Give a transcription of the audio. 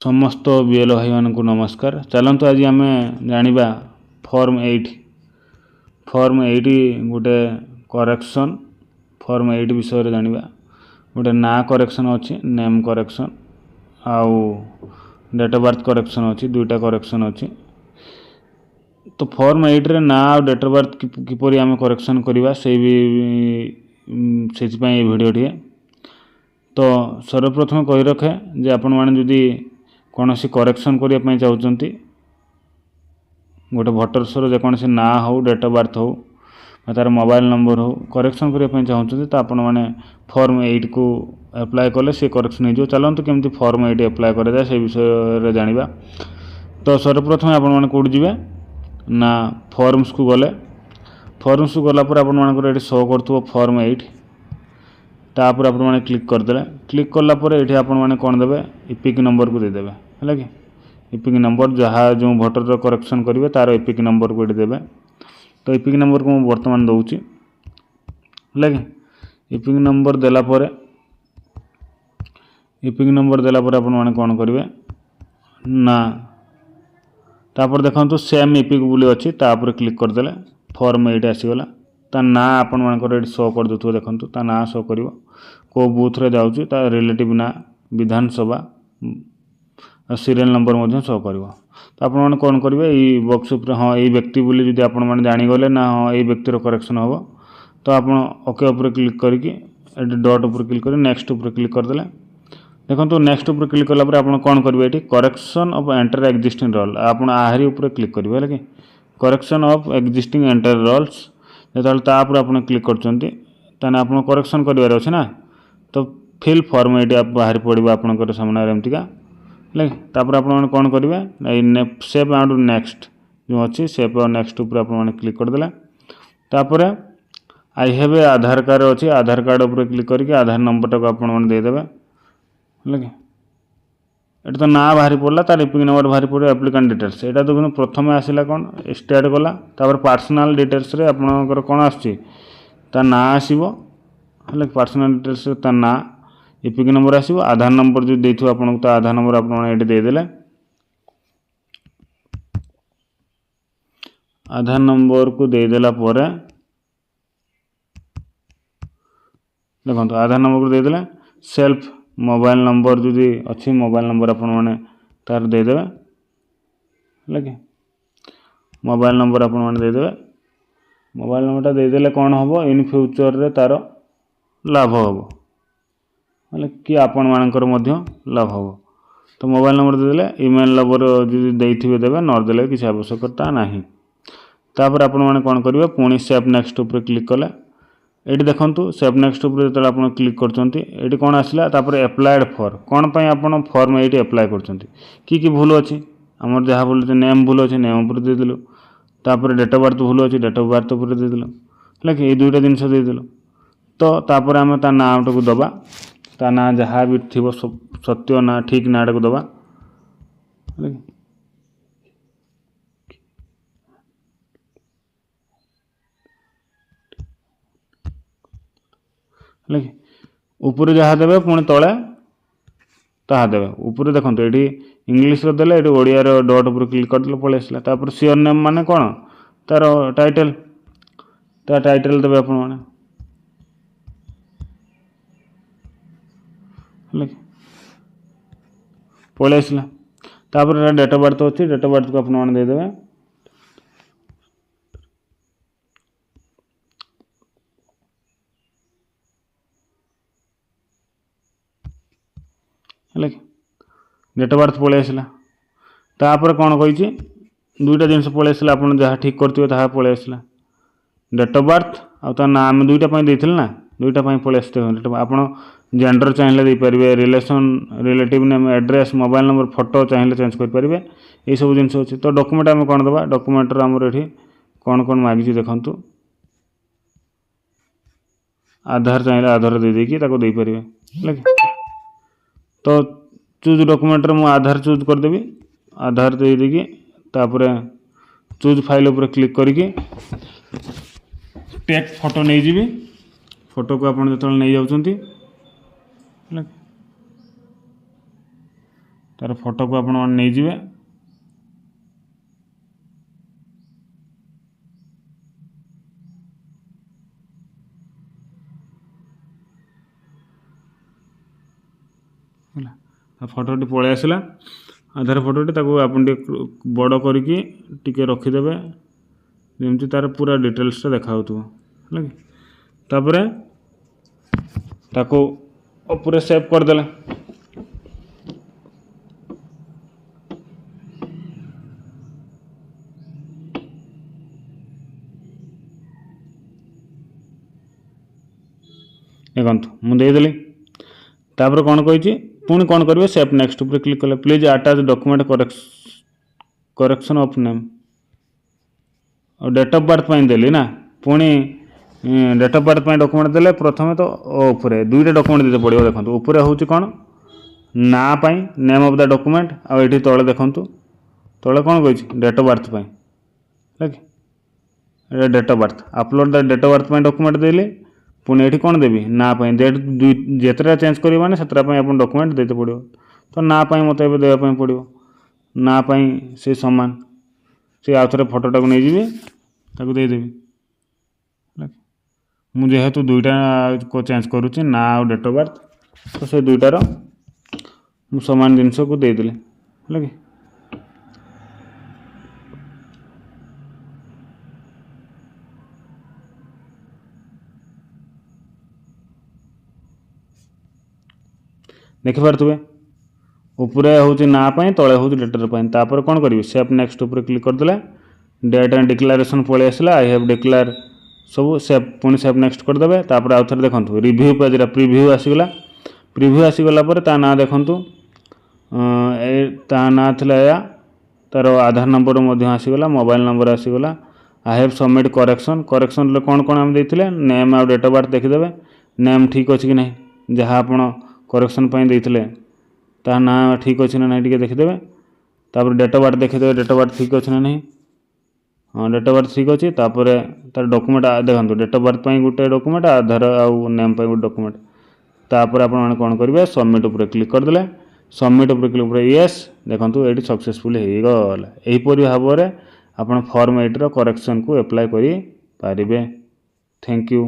समस्त बीएल भाई मान को नमस्कार। चलतु आज आम जाना फॉर्म 8 गोटे करेक्शन फॉर्म 8 विषय जाना गोटे ना करेक्शन अच्छी नेम करेक्शन आउ डेट ऑफ बर्थ करेक्शन अच्छी दुईटा करेक्शन अच्छी। तो फॉर्म 8 रे ना आ डेट ऑफ बर्थ किपरि आम करेक्शन करवा से वीडियो टे। तो सर्वप्रथम कही रखे जे आपण मैंने जदि कौन सी करेक्शन करने चाहते गोटे भोटर्सर जेकोसी ना हो डेट ऑफ बर्थ हो तार मोबाइल नंबर हो करेक्शन करने चाहते तो आपण मैंने फॉर्म 8 को अप्लाई कले सी करेक्शन हो। चलते केमती फॉर्म 8 अप्लाई कराए से विषय जाना। तो सर्वप्रथम आपण मैंने कौट जी ना फॉर्म्स को गले फॉर्म्स को गलापर आप शो कर फॉर्म 8 तापर आप क्लिक करदे क्लिक कलापर ये आपने कौन देवे इपिक नंबर को देदेवे है कि इपिक नंबर जहाँ जो भोटर करेक्शन करेंगे तार इपिक नंबर को ये देवे। तो इपिक नंबर को मुझे बर्तमान दूची है कि इपिक नंबर देलापर आपने कौन करेंगे ना तापर देखो सेम इपिक बोली अच्छी तापर क्लिक करदे फॉर्म 8 आसीगला ता ना आपण मानकर शो कर दूथो देखंतु ता ना शो करिवो को बूथ रे जाउची ता रिलेटिव ना विधानसभा सीरियल नंबर मध्य शो करिवो। तो आपण माने कोन करिवे ई बॉक्स ऊपर हां ई व्यक्ति बोली जदि आपण माने जानि गले ना हां ई व्यक्ति रो करेक्शन होबो तो आपण ओके ऊपर क्लिक करके एडी डॉट ऊपर क्लिक कर नेक्स्ट ऊपर क्लिक कर देले देखंतु नेक्स्ट ऊपर क्लिक कला पर आपण कोन करिवे एठी correction of enter existing roll आपण आहारी ऊपर क्लिक करिवे लगे correction of existing enter rolls जो तापर आप क्लिक कर आप करेक्शन करार अच्छे ना। तो फिल फॉर्म 8 आप बाहर पड़ो आपंकर सामने एमतीका है तापर आप कौन करेंगे सेव आउट नेक्स्ट जो अच्छी सेव और नेक्स्ट ऊपर आप क्लिक करदे तापर I have a Aadhaar card अच्छी आधार कार्ड उपर क्लिक करके आधार नंबर टाक आपदेदेवे है कि ये तो ना बाहरी पड़ा तार इपिक नंबर बाहरी पड़े एप्लिकेंट डिटेल्स यहाँ देखो प्रथम आसला कौन स्टार्ट कला तापर पर्सनल डिटेल्स रे आपनकर कौन आसता ना आसो है पर्सनल डिटेल्स ता ना इपिक नंबर आसो आधार नंबर जो देथो आपन तो आधार नंबर आपने देदेले आधार नंबर को देदेला परे देखो आधार नंबर को देदेले सेल्फ मोबाइल नंबर जो अच्छी मोबाइल नंबर आपण मैंने तार देदेवे है कि मोबाइल नंबर आपण मैंने देदेवे मोबाइल नंबरटा देदेले कौन हम इन फ्यूचर रे तार लाभ हम है कि आपण मानकर मध्य लाभ हम। तो मोबाइल नंबर देदेले ईमेल नंबर जो देथिबे देबे न देले किसी आवश्यकता नाही। तापर आपण माने कौन करिवे पुणी सेव नेक्स्ट ऊपर क्लिक कले ये देखो सेव नेक्स्ट ऊपर जो आप क्लिक कर कौन आसला तापर एप्लाइड फॉर कौन पर आप फॉर्म 8 एप्लाय कर भूल अच्छी आमर जहाँ बोलते नेम भूल अच्छे नेम उपर देदेलु तापर डेट ऑफ बर्थ भूल अच्छी डेट ऑफ बर्थ उपर देदेलु है कि ये दुईटा जिनस देदेलु। तो तापर आम ता ना को दबा ता ना जहाँ भी थी सत्य ना ठीक ना को दबा है ऊपर जहाँ देवे पुणी तले ताहा देवे ऊपर देखो ये इंग्लीश देले ये ओडिया डॉट उपर क्लिक करदे पलि आसला तापर सियोर नेम माने कौन तार टाइटल ता टाइटल देवे आपण माने है पलि आसला तापर डेट ऑफ बर्थ अच्छी डेट ऑफ बर्थ को आपण माने देदेवे है कि डेट ऑफ बर्थ पलि आसला तापर कौन कही दुईटा जिनस पलि आसला आप जहाँ ठीक करते ताहा पलि आसला डेट ऑफ बर्थ आ ना आम दुईटा देते ना दुईटा पलि आसते आप जेंडर चाहिए देपारे relation relative name address mobile number photo चाहिए चेंज करेंगे ये सब जिन अच्छे। तो डॉक्यूमेंट आम कौन दबा डॉक्यूमेंटर आमर ये कौन कौन मागिଛି देखंतु आधार चाहिए आधार दे देकी ताको दे पारे है कि। तो चूज डॉक्यूमेंट मु आधार चूज करदेवी आधार दे देकी तापर चूज फाइल उपर क्लिक करके टेक फोटो नहीं जीवी फोटो को आपन जो नहीं जाउछंती तार फोटो को आपण नहीं जिवे फोटोटी पलि आसला आधार फोटोटी ताको आपण बड़ करके टिके रखिदेवे जमती तार पूरा डिटेल्स देखा है कि तापर ताको पूरा सेव करदे देखो मुझेदेली तापर कौन कही पुणी कौन करेंगे सेव नेक्स्ट उपर क्लिक कले please attach document correction of name और डेट ऑफ बर्थ देली ना पुणी डेट ऑफ बर्थ डॉक्यूमेंट देले प्रथम तो ऊपर दुईटा डॉक्यूमेंट देते पड़ो देखो ऊपर हूँ कौन ना नेम ऑफ द डॉक्यूमेंट आठी तले देखु तले कौन कही डेट ऑफ बर्थ है कि date of birth upload the date of birth document देली पुणी ये कौन देवी ना डेट जितने चेंज करवाने से आप डॉक्यूमेंट देते पड़ो तो ना मत देवाई पड़ो ना से सामान से आउ थे फोटोटा को नहीं ताको देदेवी मुझेतु दुईटा को चेंज करुच्ची ना और डेट ऑफ बर्थ तो से दुईटार सामान जिनस को देदेली है कि देखिपे उपरे हूँ ना तले हूँ डेटर तापर कौन करी सेव नेक्स्ट उपर क्लिक करदे डेट एंड डिक्लारेशन पलि आसला आई हैव डिक्लेयर सब सेव पुणी सेव नेक्स्ट करदे तापर आउ थे देखो रिव्यू पेज प्रिव्यू आसीगला प्रिव्यू आसीगला ता ना देखु ता ना थिला या तार आधार नंबर आसीगला मोबाइल नंबर आसीगला I have submit correction correction कौन कौन आम देते नेम आउ डेट ऑफ बर्थ देखीदे नेम ठीक अच्छे कि नहीं जहाँ आप करेक्शन देते ता ना ठीक अच्छे ना नहीं देखीदे तापर डेट ऑफ बर्थ देखीदे डेट ऑफ बर्थ ठीक अच्छे ना नहीं हाँ डेट ऑफ बर्थ ठीक अच्छे तापर तार डॉक्यूमेंट देखो डेट ऑफ बर्थ गोटे डॉक्यूमेंट आधार आउ नेम गोटे डॉक्यूमेंट तापर आप कौन करेंगे सबमिट उपर क्लिक करदे सबमिट उपर क्लिक उपर येस देखो ये सक्सेसफुल हो गला यहीपरि भाव में आप फॉर्म 8 करेक्शन को अप्लाई करें। Thank you.